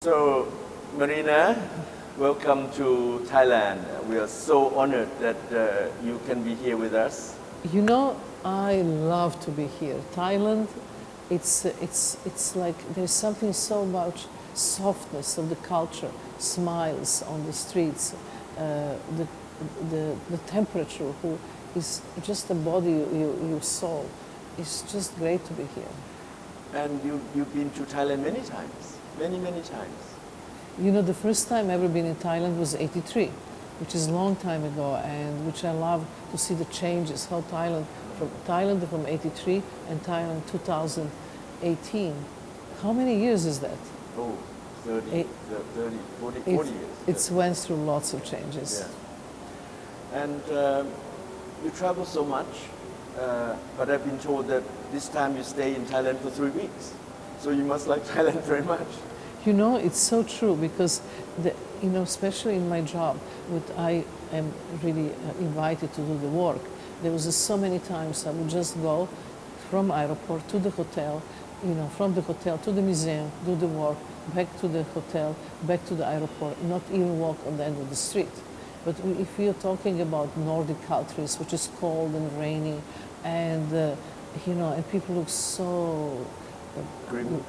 So, Marina, welcome to Thailand. We are so honored that you can be here with us. You know, I love to be here. Thailand, it's like there's something so much softness of the culture, smiles on the streets, the, the temperature, who is just the body you saw. It's just great to be here. And you've been to Thailand many times, many times. You know, the first time I ever been in Thailand was '83, which is a long time ago, and which I love to see the changes, how Thailand from '83 and Thailand 2018. How many years is that? Oh, 30, 40 years. It's went through lots of changes. Yeah. And you travel so much, but I've been told that this time you stay in Thailand for 3 weeks. So you must like Thailand very much. You know, it's so true because, especially in my job, I am really invited to do the work. There was so many times I would just go from airport to the hotel, from the hotel to the museum, do the work, back to the hotel, back to the airport, not even walk on the end of the street. But if we are talking about Nordic countries, which is cold and rainy, and and people look so grim,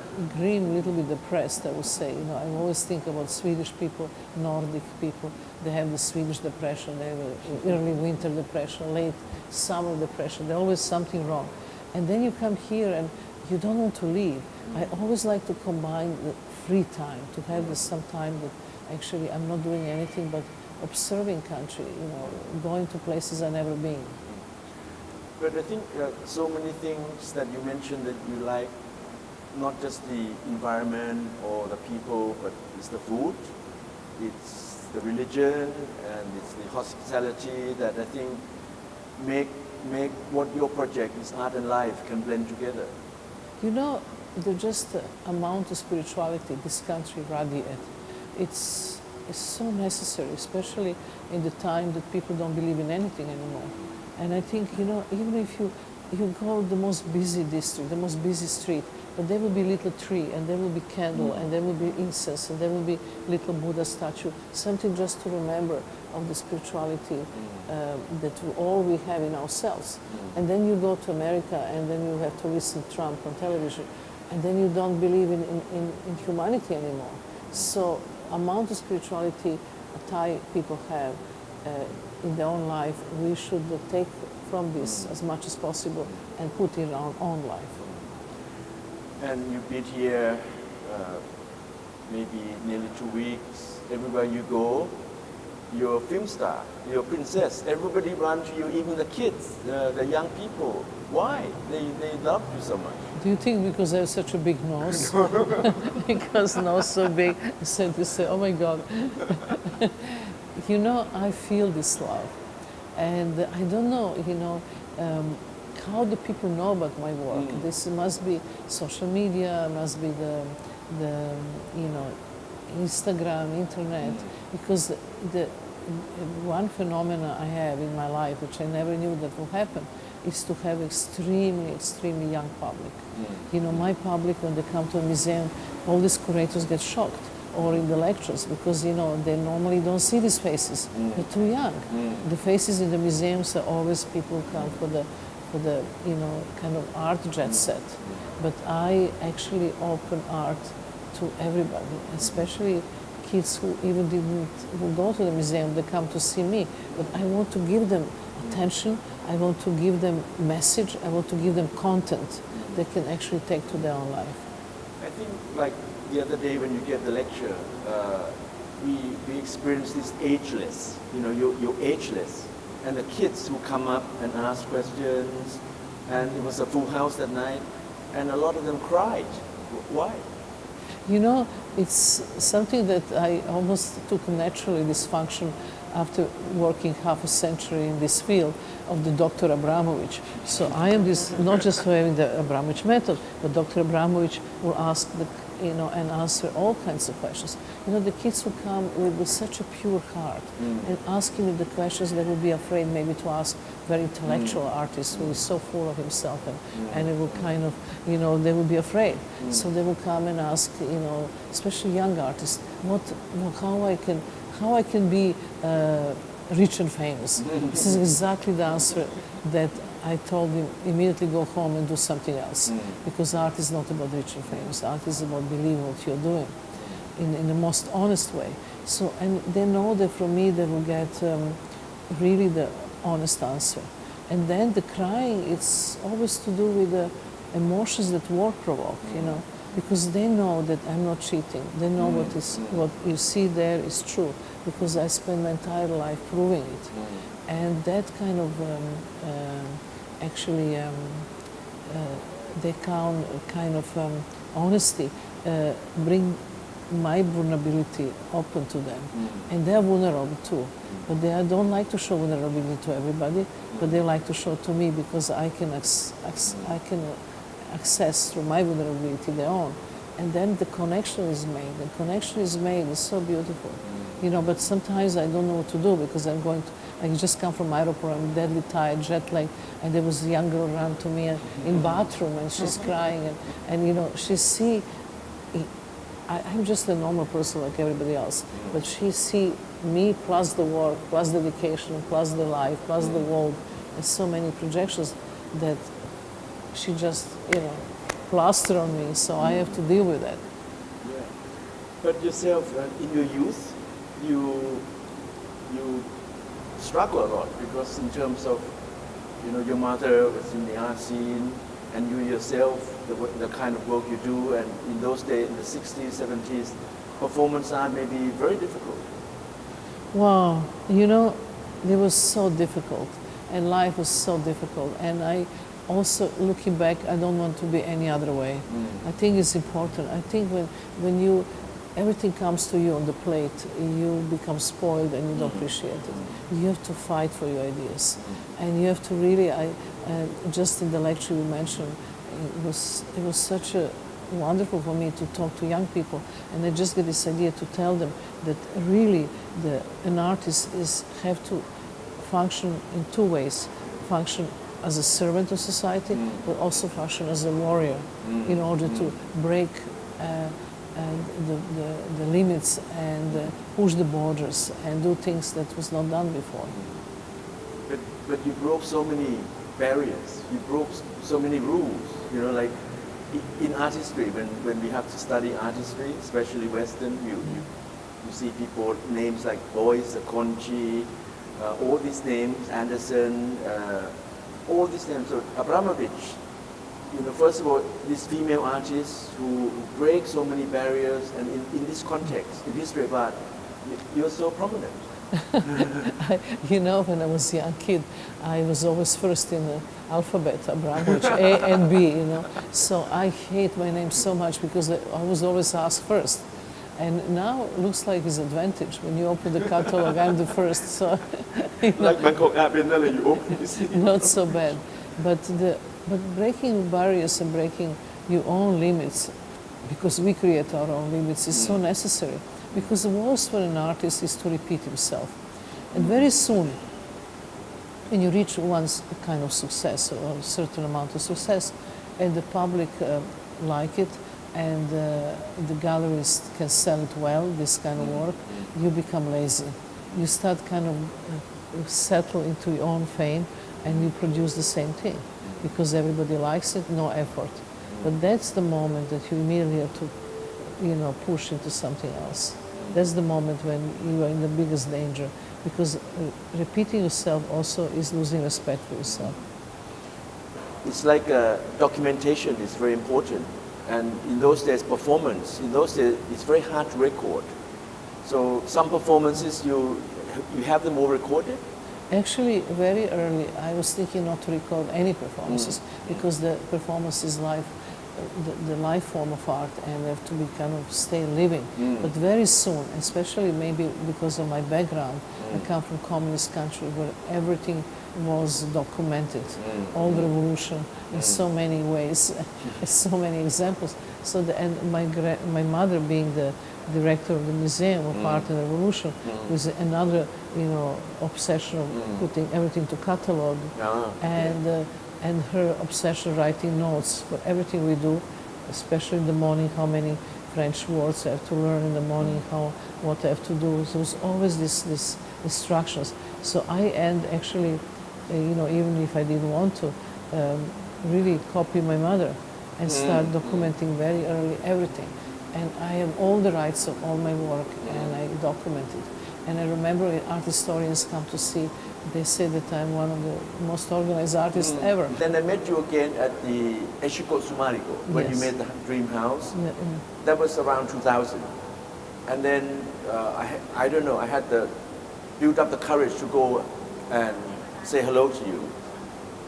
a little bit depressed, I would say. I always think about Swedish people, Nordic people. They have the Swedish depression, they have early winter depression, late summer depression. There's always something wrong. And then you come here and you don't want to leave. I always like to combine the free time, to have some time that actually I'm not doing anything but observing country, going to places I've never been. But I think so many things that you mentioned that you like, not just the environment or the people, but it's the food, it's the religion, and it's the hospitality that I think make what your project is art and life can blend together. The just amount of spirituality this country radiates. It's so necessary, especially in the time that people don't believe in anything anymore. And I think, even if you go the most busy district, the most busy street, but there will be little tree, and there will be candle, and there will be incense, and there will be little Buddha statue, something just to remember of the spirituality that all we have in ourselves. And then you go to America, and then you have to listen to Trump on television, and then you don't believe in humanity anymore. So amount of spirituality Thai people have in their own life, we should take from this as much as possible and put in our own life. And you've been here maybe nearly 2 weeks. Everywhere you go, you're a film star, you're a princess. Everybody runs to you, even the kids, the young people. Why? They love you so much. Do you think because I have such a big nose? Because nose so big, so to say, oh my God. I feel this love. And I don't know, how do people know about my work? This must be social media, must be the Instagram, internet, because the one phenomena I have in my life, which I never knew that would happen, is to have extremely young public. My public, when they come to a museum, all these curators get shocked, or in the lectures, because they normally don't see these faces. They're too young. The faces in the museums are always people come for the kind of art jet set. But I actually open art to everybody, especially kids who even who go to the museum. They come to see me, but I want to give them attention. I want to give them message. I want to give them content they can actually take to their own life. I think, like the other day when you gave the lecture, we experienced this ageless. You're ageless. And the kids who come up and ask questions, and it was a full house that night, and a lot of them cried. Why? It's something that I almost took naturally, this function, after working half a century in this field of the Dr. Abramovich. So I am this, not just having the Abramovich method, but Dr. Abramovich will ask the you know, and answer all kinds of questions. You know, the kids who come with such a pure heart and asking you the questions they would be afraid maybe to ask very intellectual artist who is so full of himself and it will kind of, you know, they will be afraid. So they will come and ask, you know, especially young artists, how I can be rich and famous. This is exactly the answer that I told him, immediately go home and do something else. Because art is not about rich and famous. Art is about believing what you're doing in the most honest way. So, and they know that from me they will get really the honest answer. And then the crying, it's always to do with the emotions that work provoke, you know, because they know that I'm not cheating. They know what you see there is true, because I spent my entire life proving it. And that kind of they count kind of honesty bring my vulnerability open to them, and they're vulnerable too. But they don't like to show vulnerability to everybody, but they like to show to me because I can access through my vulnerability their own, and then the connection is made. The connection is made. It's so beautiful, you know. But sometimes I don't know what to do because I'm going to. I just come from airport, I'm deadly tired, jet lag, and there was a young girl around to me in bathroom, and she's crying, and you know, she see, I'm just a normal person like everybody else, but she see me plus the work, plus dedication, plus the life, plus the world, and so many projections that she just, you know, plaster on me, so I have to deal with that. Yeah. But yourself, in your youth, you struggle a lot because in terms of, you know, your mother was in the art scene and you yourself, the kind of work you do, and in those days, in the 60s, 70s, performance art may be very difficult. Wow, you know, it was so difficult and life was so difficult, and I also, looking back, I don't want to be any other way. I think it's important. I think when you everything comes to you on the plate, you become spoiled and you don't appreciate it. You have to fight for your ideas. And you have to really, just in the lecture you mentioned, it was such a wonderful for me to talk to young people, and I just get this idea to tell them that really an artist have to function in two ways. Function as a servant of society, but also function as a warrior in order to break the limits and push the borders and do things that was not done before. But you broke so many barriers. You broke so many rules. You know, like in artistry, when we have to study artistry, especially Western, you see people names like Boyce, Conchi, all these names, Anderson, all these names. So Abramovich. You know, first of all, these female artists who break so many barriers, and in this context, in history of art, you're so prominent. You know, when I was a young kid, I was always first in the alphabet, Abramovich, A and B, you know. So I hate my name so much because I was always asked first. And now it looks like it's advantage. When you open the catalog, I'm the first. So, you know, like Bangkok Art Biennale, you open, you see. Not so bad. But breaking barriers and breaking your own limits, because we create our own limits, is so necessary. Because the worst for an artist is to repeat himself. And very soon, when you reach one's kind of success, or a certain amount of success, and the public like it, and the galleries can sell it well, this kind of work, you become lazy. You start kind of settle into your own fame, and you produce the same thing. Because everybody likes it, no effort. But that's the moment that you immediately have to, you know, push into something else. That's the moment when you are in the biggest danger, because repeating yourself also is losing respect for yourself. It's like documentation is very important, and in those days, performance. In those days, it's very hard to record. So some performances you have them all recorded. Actually, very early, I was thinking not to record any performances because the performance is life, the life form of art, and they have to be kind of stay living. But very soon, especially maybe because of my background, I come from communist country where everything was documented, all the revolution in so many ways, so many examples. So and my mother being the director of the Museum of Art and Revolution with another, obsession of putting everything to catalog, and her obsession writing notes for everything we do, especially in the morning, how many French words I have to learn in the morning, what I have to do. So there's always this instructions. So I actually, even if I didn't want to, really copy my mother and start documenting very early everything. And I have all the rights of all my work, and I document it. And I remember art historians come to see, they say that I'm one of the most organized artists ever. Then I met you again at the Eshikot Sumariko, when you made the dream house. Yeah, That was around 2000. And then, I don't know, I had built up the courage to go and say hello to you.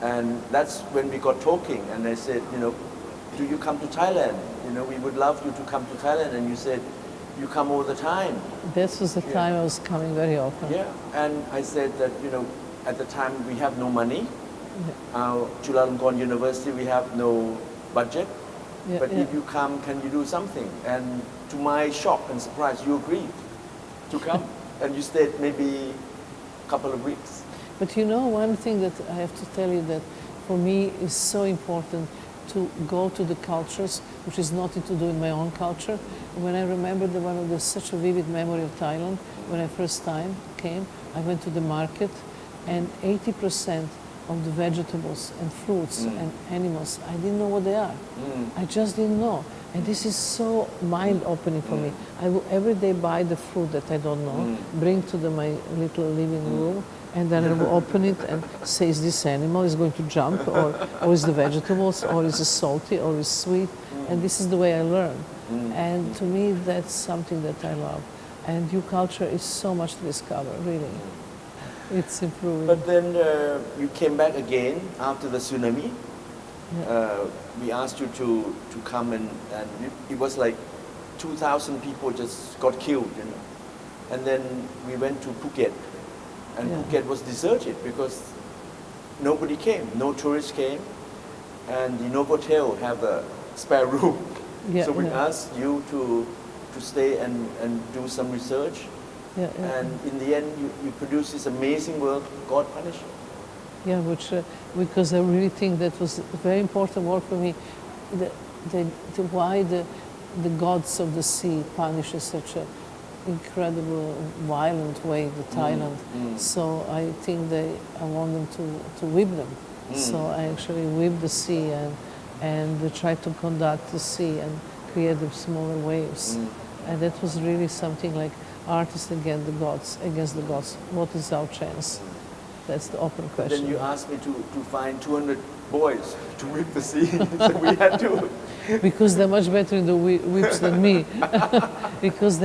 And that's when we got talking, and I said, do you come to Thailand? We would love you to come to Thailand. And you said, you come all the time. This was the time I was coming very often. Yeah, and I said that, at the time we have no money. Chulalongkorn University, we have no budget. But if you come, can you do something? And to my shock and surprise, you agreed to come. And you stayed maybe a couple of weeks. But one thing that I have to tell you that for me is so important to go to the cultures, which is nothing to do with my own culture. When I remember such a vivid memory of Thailand, when I first time came, I went to the market, and 80% of the vegetables and fruits and animals, I didn't know what they are. I just didn't know. And this is so mind-opening for me. I will every day buy the fruit that I don't know, bring to my little living room, and then I will open it and say, is this animal is going to jump, or is the vegetables, or is it salty, or is it sweet? And this is the way I learn. And to me, that's something that I love. And your culture is so much to discover, really. It's improving. But then you came back again after the tsunami. We asked you to come, and it was like 2,000 people just got killed. And then we went to Phuket. And Phuket was deserted because nobody came, no tourists came, and the Novotel have a spare room. So we asked you to stay and do some research. And in the end, you produced this amazing work, God Punish You. Yeah, because I really think that was a very important work for me. Why the gods of the sea punish such a incredible, violent way, the Thailand. So I think I want them to whip them. So I actually whip the sea and try to conduct the sea and create the smaller waves. And that was really something like artists against the gods. What is our chance? That's the open question. Then you asked me to find 200 boys to whip the sea. So we had to. Because they're much better in the whips than me. Because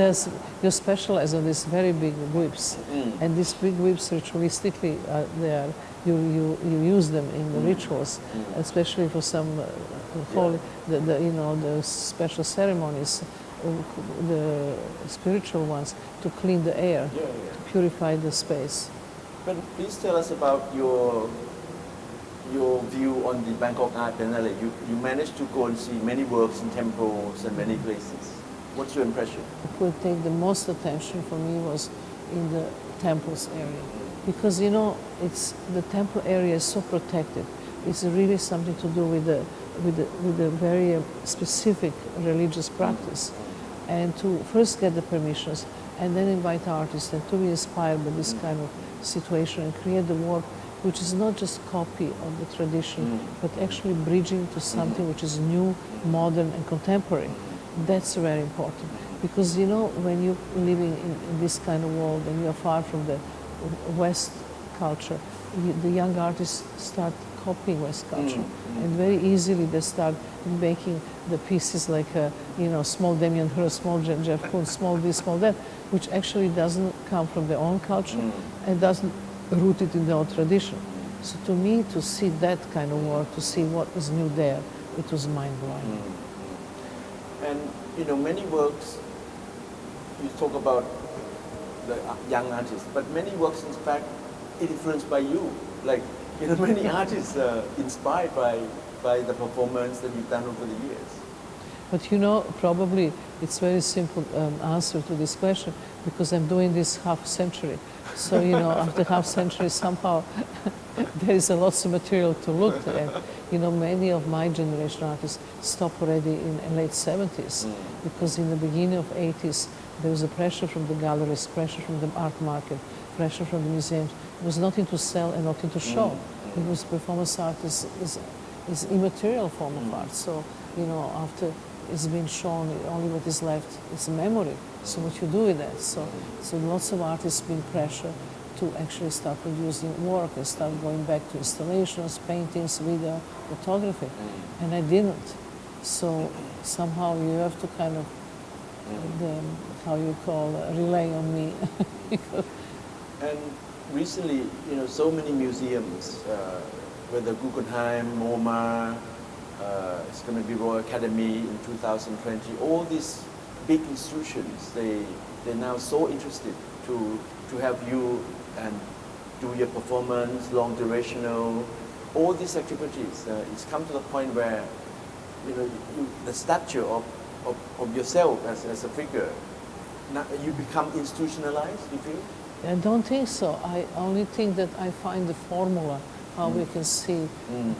you're specialized on these very big whips. And these big whips ritualistically, you use them in the rituals, especially for some holy, the special ceremonies, the spiritual ones, to clean the air, to purify the space. But please tell us about your view on the Bangkok Art Biennale. You managed to go and see many works in temples and many places. What's your impression? What would take the most attention for me was in the temples area. Because, it's the temple area is so protected. It's really something to do with a very specific religious practice. And to first get the permissions and then invite artists and to be inspired by this kind of situation and create the work which is not just copy of the tradition, but actually bridging to something which is new, modern, and contemporary. That's very important. Because, when you're living in this kind of world and you're far from the West culture, the young artists start copying West culture. And very easily they start making the pieces like, small Damien Hirst, small Jeff Koons, small this, small that, which actually doesn't come from their own culture and doesn't root it in their own tradition. So to me, to see that kind of work, to see what is new there, it was mind-blowing. And, many works, you talk about the young artists, but many works, in fact, influenced by you. Like, many artists are inspired by the performance that you've done over the years. But probably it's very simple answer to this question, because I'm doing this half century. So, after half century, somehow there is a lots of material to look at. Many of my generation artists stopped already in late 70s, because in the beginning of 80s, there was a pressure from the galleries, pressure from the art market, pressure from the museums. It was nothing to sell and nothing to show. It was performance art is immaterial form of art. So, after it's been shown, only what is left is memory. So what you do with that? So lots of artists been pressured to actually start producing work and start going back to installations, paintings, video, photography. And I didn't. So somehow you have to kind of, rely on me. And recently, so many museums, whether Guggenheim, MoMA, it's going to be Royal Academy in 2020, all these big institutions, they're now so interested to have you and do your performance, long durational, all these activities. It's come to the point where, the stature of yourself as a figure, now you become institutionalized, you feel? I don't think so. I only think that I find the formula how we can see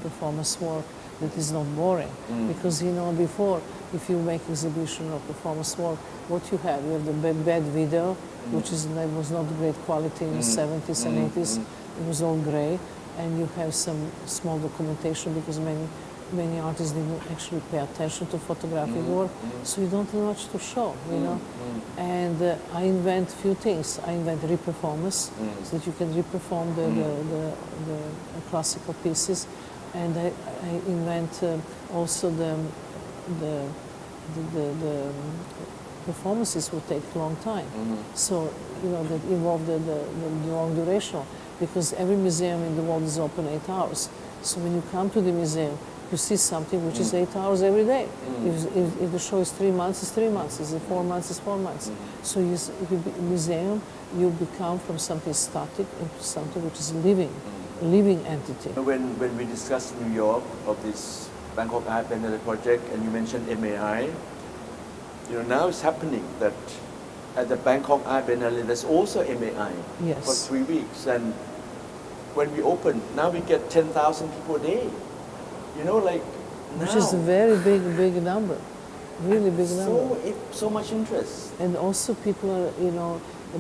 performance work that is not boring. Because, before, if you make exhibition of performance work, what you have the bad video, which was not great quality in the 70s and 80s. It was all gray. And you have some small documentation, because many artists didn't actually pay attention to photographic work, so you don't have much to show, And I invent few things. I invent reperformance, so that you can reperform the classical pieces, and I invent also the performances will take a long time. So that involve the long duration, because every museum in the world is open 8 hours. So when you come to the museum, you see something which is 8 hours every day. If the show is 3 months, it's 3 months. If it's 4 months, it's 4 months. So if you museum, you become from something static into something which is living entity. When we discussed New York of this Bangkok Art Biennale project, and you mentioned MAI, now it's happening that at the Bangkok Art Biennale, there's also MAI for 3 weeks. And when we open, now we get 10,000 people a day. Which is a very big number, really big number. So much interest. And also people are,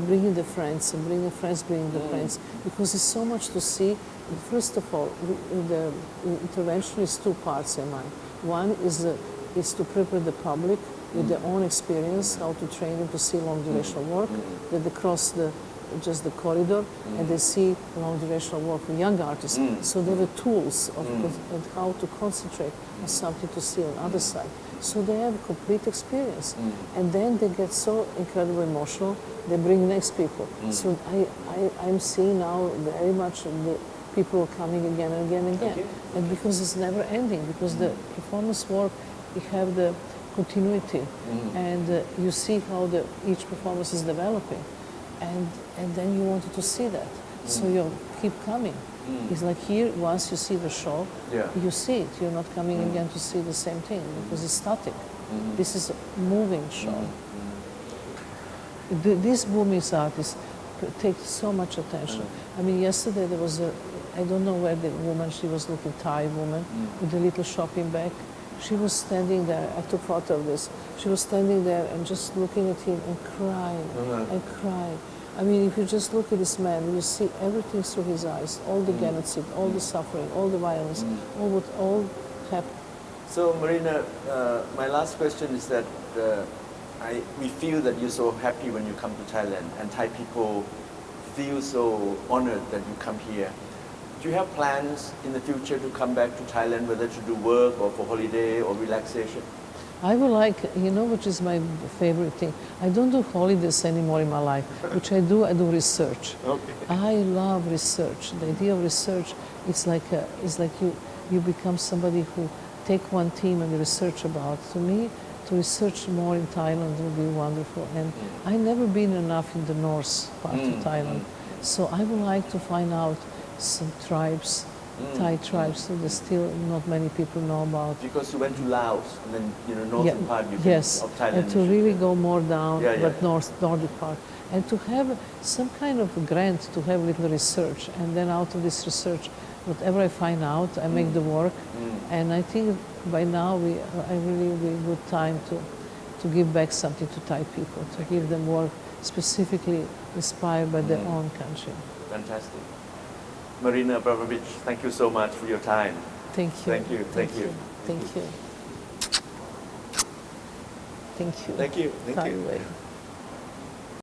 bringing the friends, and bringing friends, because there's so much to see. First of all, the intervention is 2 parts in mind. One is to prepare the public with their own experience, how to train them to see long duration work, that they cross just the corridor, and they see long duration work with young artists. So they have the tools of how to concentrate on something to see on the other side. So they have a complete experience. And then they get so incredibly emotional, they bring next people. So I'm seeing now very much the people are coming again and again and again. Okay. And because it's never ending, because the performance work, you have the continuity, and you see how each performance is developing. And then you wanted to see that. So you keep coming. It's like here, once you see the show, you see it. You're not coming again to see the same thing, because it's static. This is a moving show. These Burmese artists take so much attention. I mean, yesterday there was I don't know where the woman, she was looking, Thai woman, with a little shopping bag. She was standing there, I took photo of this. She was standing there and just looking at him and crying and crying. I mean, if you just look at this man, you see everything through his eyes, all the genocide, all the suffering, all the violence, all happened. So, Marina, my last question is that we feel that you're so happy when you come to Thailand, and Thai people feel so honored that you come here. Do you have plans in the future to come back to Thailand, whether to do work or for holiday or relaxation? I would like, which is my favorite thing. I don't do holidays anymore in my life. Which I do research. Okay. I love research. The idea of research is like you become somebody who take one theme and research about. To me, to research more in Thailand would be wonderful. And I've never been enough in the north part of Thailand. So I would like to find out some tribes, Thai tribes, so there's still not many people know about. Because you went to Laos and then, northern part Yes, of Thailand. and to really go more down, Yeah, yeah, but yeah. nordic part, and to have some kind of grant to have little research, and then out of this research, whatever I find out, I make the work, and I think by now I really will be a good time to give back something to Thai people, to give them work specifically inspired by their own country. Fantastic. Marina Abramovich, thank you so much for your time. Thank you. Thank you. Thank you. Thank you. Thank you. Thank you. Thank Thai you. way.